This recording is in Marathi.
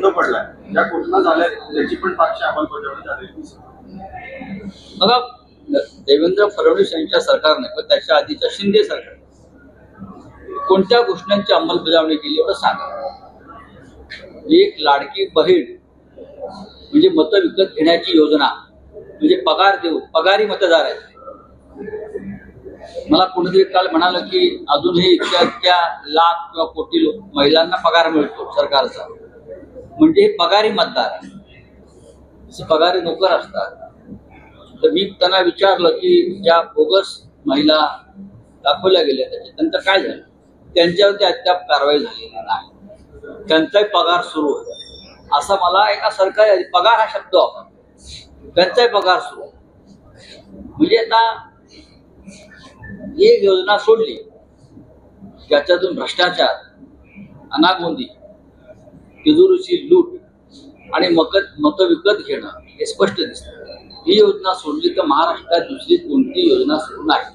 बंद पडलाय, ज्या घोषणा झाल्या त्याची पण पाचशे अंमलबजावणी झाली. बघा, देवेंद्र फडणवीस यांच्या सरकारने व त्याच्या आधीच्या शिंदे सरकार कोणत्या घोषणांची अंमलबजावणी केली एवढं सांगा. एक लाडकी बहीण म्हणजे मतं विकत घेण्याची योजना, म्हणजे पगार देऊन पगारी मतदार आहेत. मला कोणीतरी काल म्हणालं की अजूनही इतक्या लाख किंवा कोटी महिलांना पगार मिळतो सरकारचा, म्हणजे हे पगारी मतदार आहे, पगारी नोकर असतात. तर मी त्यांना विचारलं की ज्या बोगस महिला दाखवल्या गेल्या त्याच्यानंतर काय झालं. त्यांच्यावरती अद्याप कारवाई झालेली नाही, त्यांचाही पगार सुरू आहे असं मला एका सरकारी पगार हा शब्द वापर, त्यांचाही पगार सुरू. म्हणजे आता एक योजना सोडली ज्याच्यातून भ्रष्टाचार, अनागोंदी, तिजोरीची लूट आणि मत विकत घेणं हे स्पष्ट दिसतं. ही योजना सोडली तर महाराष्ट्रात दुसरी कोणती योजना सुरू नाही.